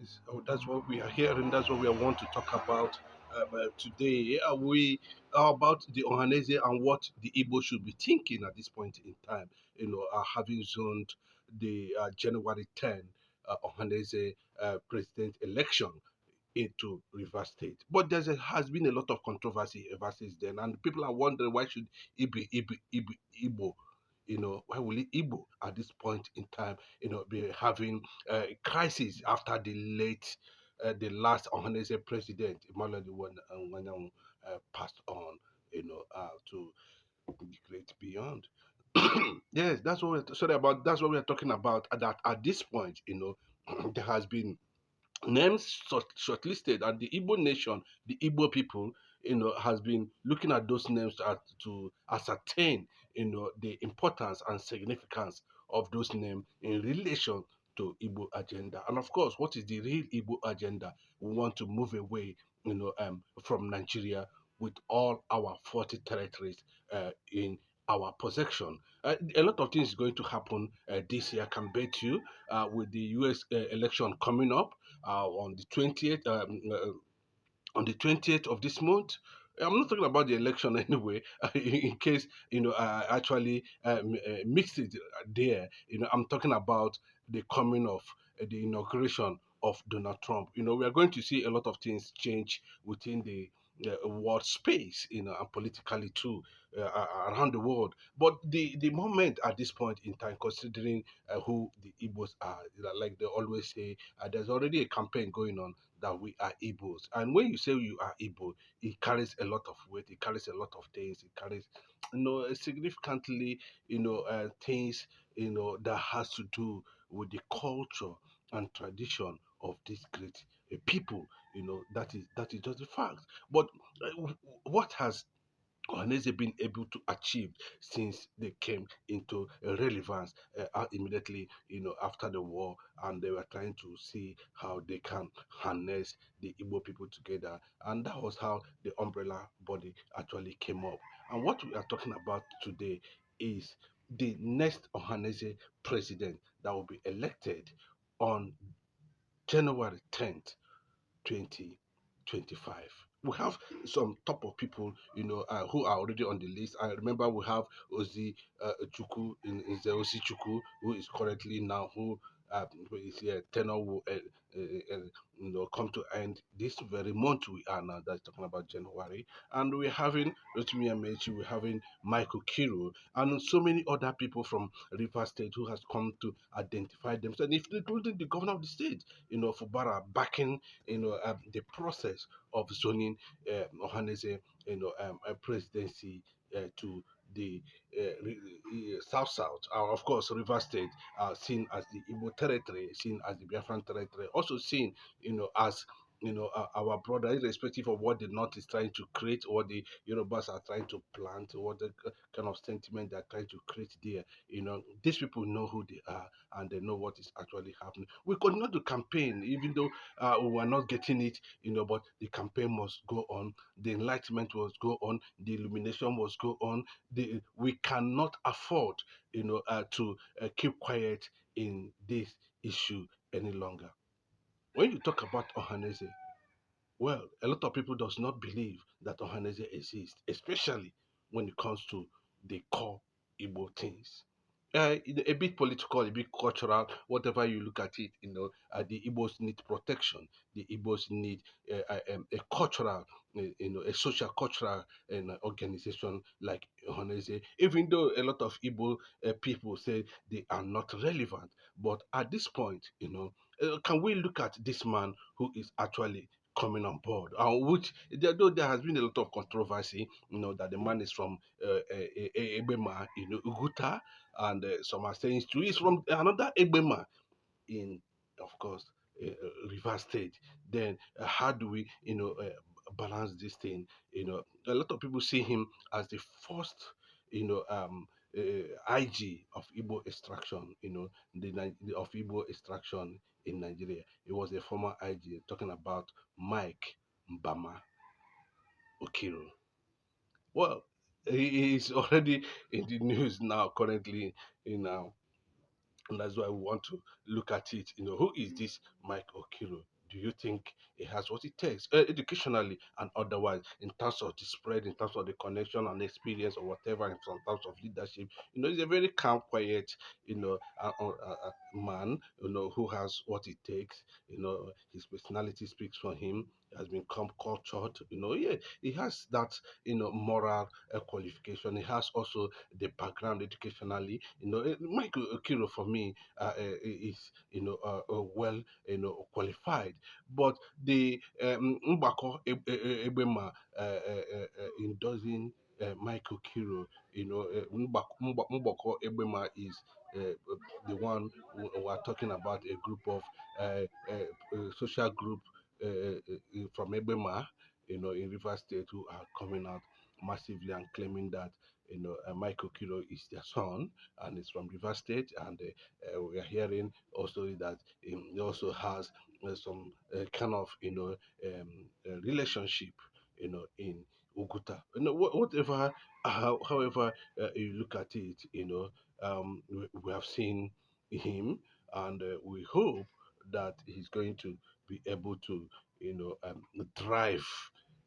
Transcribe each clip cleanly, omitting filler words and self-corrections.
Yes, that's what we are hearing. That's what we want to talk about today. We are about the Ohanaeze and what the Igbo should be thinking at this point in time. Having zoned the January 10 Ohanaeze president election into Rivers State. But has been a lot of controversy ever since then, and people are wondering why should it be Igbo? Why will it Igbo at this point in time? Be having a crisis after the last Ohanaeze president, Emmanuel Wanyan, passed on. To the great beyond. Yes, that's what we're sorry about. That's what we are talking about. That at this point, there has been names shortlisted, and the Igbo nation, the Igbo people, has been looking at those names to ascertain, the importance and significance of those names in relation to Igbo agenda. And of course, what is the real Igbo agenda? We want to move away, from Nigeria with all our 40 territories in our possession. A lot of things is going to happen this year, I can bet you, with the US election coming up on the 20th. On the 20th of this month. I'm not talking about the election anyway, in case I actually mixed it there. I'm talking about the coming of the inauguration of Donald Trump. We are going to see a lot of things change within the world space, and politically too, around the world. But the moment at this point in time, considering who the Igbos are, like they always say, there's already a campaign going on that we are Igbos. And when you say you are Igbo, it carries a lot of weight, it carries a lot of things, it carries, significantly, things, that has to do with the culture and tradition of this great people. That is just a fact. But what has Ohaneze been able to achieve since they came into relevance immediately, after the war, and they were trying to see how they can harness the Igbo people together, and that was how the umbrella body actually came up. And what we are talking about today is the next Ohaneze president that will be elected on January 10th, 2025. We have some top of people, who are already on the list. I remember we have Ozi Chuku in the Ozi Chuku, who is currently now who is here. Tenor will come to end this very month we are now. That's talking about January, and we're having Rotimi Amechi, we're having Mike Okiro, and so many other people from River State who has come to identify themselves, including the governor of the state, Fubara, backing the process of zoning Ohaneze, presidency to the South South, of course, River State, seen as the Igbo territory, seen as the Biafran territory, also seen, as our brother, irrespective of what the North is trying to create, or the Yorubas are trying to plant, what the kind of sentiment they're trying to create there. These people know who they are, and they know what is actually happening. We continue to campaign, even though we are not getting it, but the campaign must go on, the enlightenment must go on, the illumination must go on. We cannot afford, to keep quiet in this issue any longer. When you talk about Ohaneze, well, a lot of people does not believe that Ohaneze exists, especially when it comes to the core Igbo things. A bit political, a bit cultural, whatever you look at it, the Igbos need protection. The Igbos need a cultural, a social cultural organization like Honese, even though a lot of Igbo people say they are not relevant. But at this point, can we look at this man who is actually coming on board, which though there has been a lot of controversy, that the man is from Egbema, Uguta, and some are saying too he's from another Egbema in, of course, River State. Then how do we, balance this thing? A lot of people see him as the first, you know, um, IG of Igbo extraction, of Igbo extraction in Nigeria. He was a former IG, talking about Mike Mbama Okiro. Well, he is already in the news now, currently, you know, and that's why we want to look at it. Who is this Mike Okiro? do you think he has what it takes, educationally and otherwise, in terms of the spread, in terms of the connection and experience or whatever, in terms of leadership? He's a very calm, quiet, man, who has what it takes. His personality speaks for him. He has become cultured. Yeah, he has that, moral qualification. He has also the background educationally. Michael Okiro for me is, well, qualified. But the Mbako Ebema endorsing Michael Okiro, Mbako Ebema is the one we are talking about, a group of social group from Ebema, in River State, who are coming out massively and claiming that Mike Okiro is their son and is from River State, and we are hearing also that he also has some kind of relationship in Uguta. Whatever, however you look at it, we have seen him, and we hope that he's going to be able to drive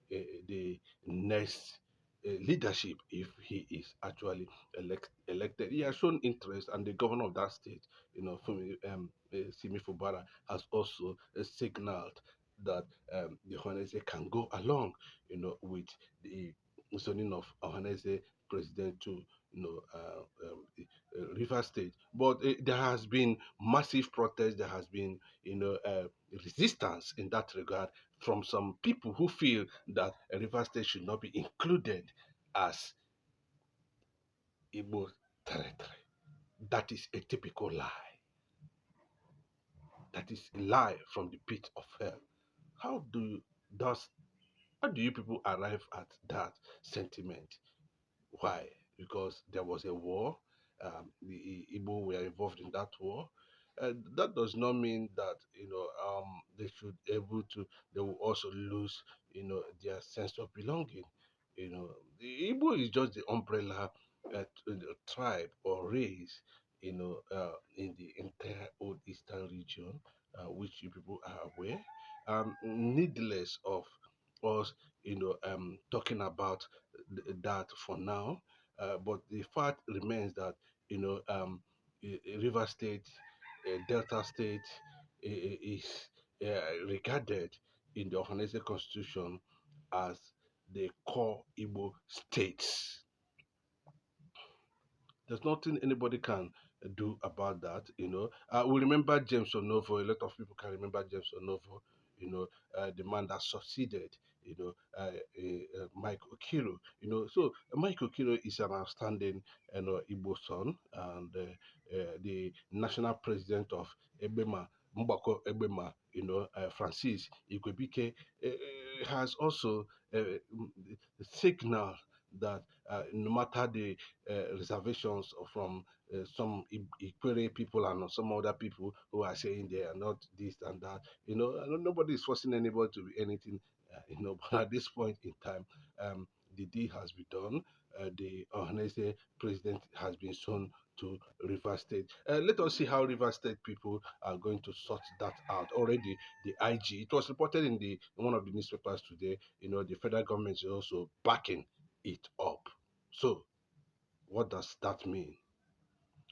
the next leadership if he is actually elected. He has shown interest, and the governor of that state, Fumi, Simi Fubara, has also signaled that the Ohanaeze can go along, with the zoning of Ohanaeze president to River State. But there has been massive protest. There has been, resistance in that regard from some people who feel that River State should not be included as Igbo territory. That is a typical lie. That is a lie from the pit of hell. How do you, does how do you people arrive at that sentiment? Why? Because there was a war. The Igbo were involved in that war. That does not mean that they should able to. They will also lose their sense of belonging. The Igbo is just the umbrella tribe or race. In the entire old eastern region, which you people are aware. Needless of us, talking about that for now. But the fact remains that River State, Delta State is regarded in the Ohanaeze Constitution as the core Igbo states. There's nothing anybody can do about that. We remember James Onovo. A lot of people can remember James Onovo. The man that succeeded. Mike Okiro. So Mike Okiro is an outstanding, Igbo son, and the national president of Ebema, Mbako Ebema. Francis Igwebike has also signaled that no matter the reservations from some Ikwere people and some other people who are saying they are not this and that. Nobody is forcing anybody to be anything. But at this point in time, the deal has been done. The Ohanaeze president has been shown to River State. Let us see how River State people are going to sort that out. Already, the IG, it was reported in one of the newspapers today. The federal government is also backing it up. So what does that mean?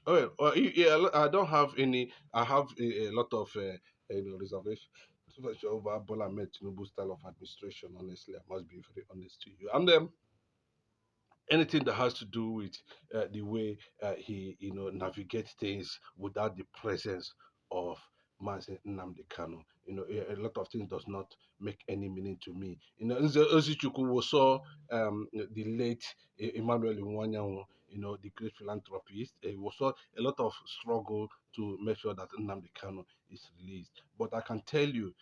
Oh, well, yeah, I don't have any. I have a lot of reservations over Bola Ahmed Tinubu style of administration. Honestly, I must be very honest to you. And anything that has to do with the way he navigates things without the presence of Mazi Nnamdi Kanu. A lot of things does not make any meaning to me. Nze Ozichukwu saw the late Emmanuel Nwanyanwu, the great philanthropist. We saw a lot of struggle to make sure that Nnamdi Kanu is released. But I can tell you,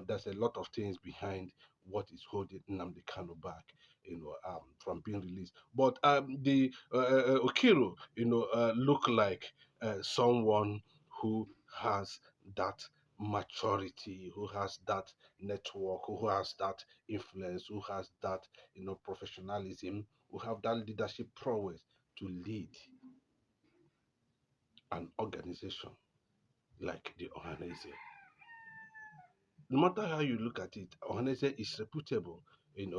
there's a lot of things behind what is holding Nnamdi Kanu back, from being released. But the Okiro, look like someone who has that maturity, who has that network, who has that influence, who has that professionalism, who have that leadership prowess to lead an organization like the Ohanaeze. no matter how you look at it, Ohanaeze is reputable, in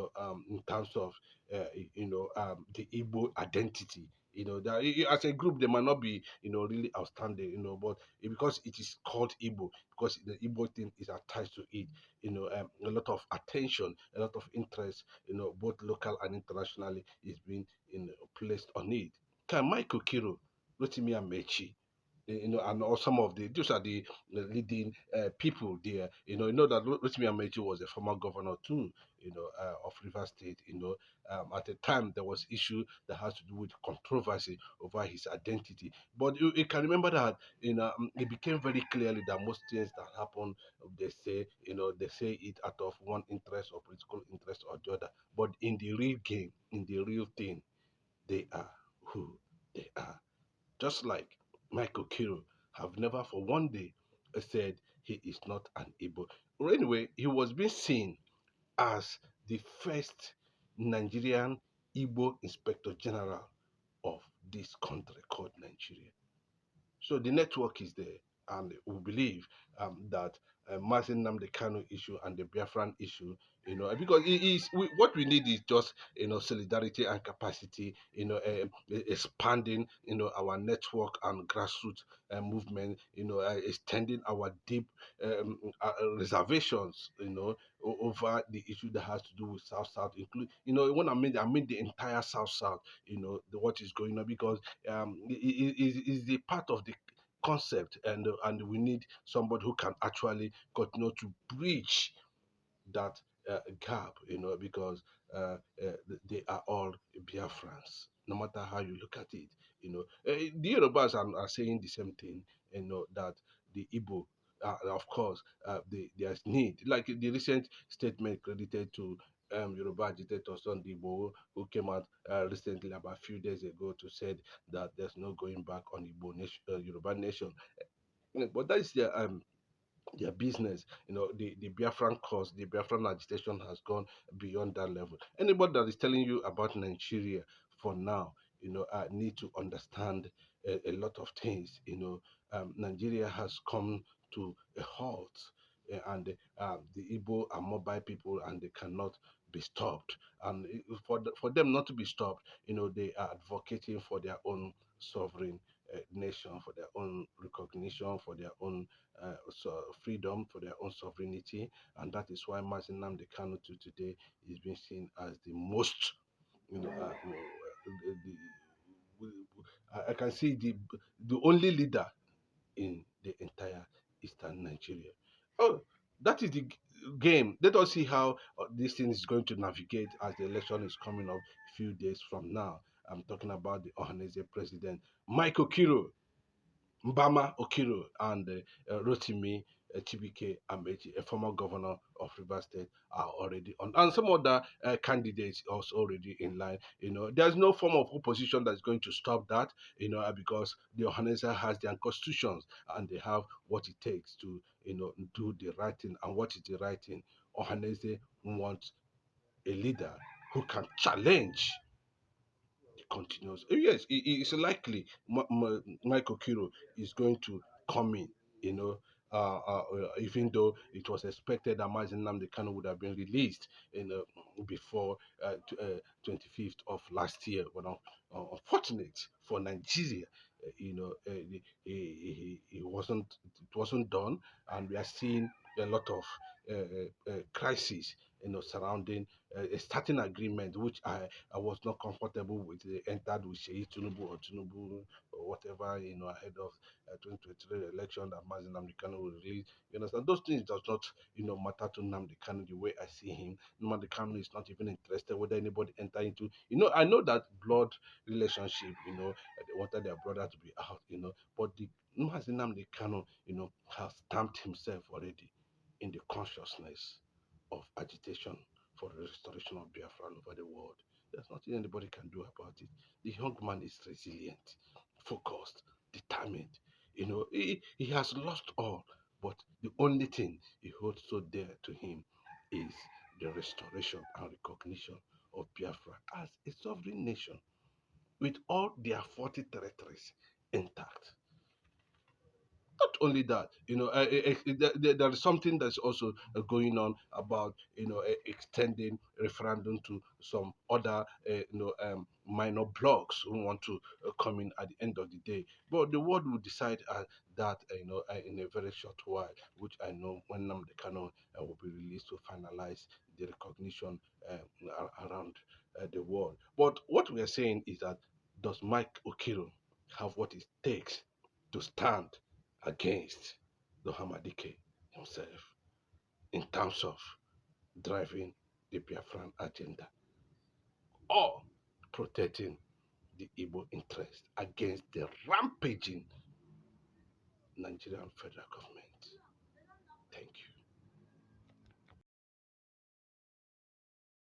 terms of, the Igbo identity. That as a group, they might not be, really outstanding, but because it is called Igbo, because the Igbo thing is attached to it, a lot of attention, a lot of interest, both local and internationally, is being, placed on it. Can Mike Okiro, Rotimi Amechi, and or some of those are the leading people there. That Rotimi Amechi was a former governor too, of Rivers State. At the time there was issue that has to do with controversy over his identity. But you can remember that, it became very clearly that most things that happen, they say it out of one interest or political interest or the other. But in the real game, in the real thing, they are who they are. Just like Michael Okiro have never for one day said he is not an Igbo. Well, anyway, he was being seen as the first Nigerian Igbo Inspector General of this country called Nigeria. So the network is there, and we believe that Mazin Namde Kano issue and the Biafran issue, because what we need is just solidarity and capacity, expanding our network and grassroots movement, extending our deep reservations, over the issue that has to do with South South, include when I mean the entire South South, what is going on, because is the part of the concept, and we need somebody who can actually continue to bridge that gap, because they are all Biafrans, no matter how you look at it. The Yorubas are saying the same thing, that the Igbo, of course, there's need, like the recent statement credited to Yoruba agitator Ndigbo, who came out recently, about a few days ago, to said that there's no going back on Igbo nation, Yoruba nation. But that is their business. The Biafran cause, the Biafran agitation has gone beyond that level. Anybody that is telling you about Nigeria for now, need to understand a lot of things. Nigeria has come to a halt, and the Igbo are mobile people, and they cannot be stopped. And for them not to be stopped, they are advocating for their own sovereign nation, for their own recognition, for their own freedom, for their own sovereignty, and that is why Mazin Nnamdi Kanu today is being seen as the most, I can see the only leader in the entire eastern Nigeria. Oh, that is the game. Let us see how this thing is going to navigate as the election is coming up a few days from now. I'm talking about the Ohanaeze president, Mike Okiro, Mbama Okiro, and Rotimi Chibike Amechi, a former governor of Rivers State, are already on, and some other candidates also already in line. There's no form of opposition that's going to stop that. Because the Ohanaeze has their constitutions, and they have what it takes to do the right thing. And what is the right thing? Ohanaeze wants a leader who can challenge continues. Yes, it's likely Michael Kiro is going to come in, you know, even though it was expected that Mazin Nnamdi Kanu would have been released before 25th of last year. But unfortunate for Nigeria, it wasn't done, and we are seeing a lot of crises, surrounding a starting agreement, which I was not comfortable with. They entered with Sheyi Tinubu or Tinubu or whatever, ahead of 2023 election, that Mazin Nnamdi Kanu will release. You understand? Those things does not, matter to Nnamdi Kanu the way I see him. Nnamdi Kanu is not even interested whether anybody enter into. I know that blood relationship. They wanted their brother to be out. But the Mazin Nnamdi Kanu, has stamped himself already in the consciousness of agitation for the restoration of Biafra all over the world. There's nothing anybody can do about it. The young man is resilient, focused, determined. He has lost all, but the only thing he holds so dear to him is the restoration and recognition of Biafra as a sovereign nation with all their 40 territories intact. Not only that, there is something that's also going on about extending referendum to some other minor blocks who want to come in at the end of the day. But the world will decide that in a very short while, which I know when Nnamdi Kanu will be released to finalize the recognition around the world. But what we are saying is that does Mike Okiro have what it takes to stand against the Hamadike himself in terms of driving the Biafran agenda or protecting the Igbo interest against the rampaging Nigerian federal government? Thank you.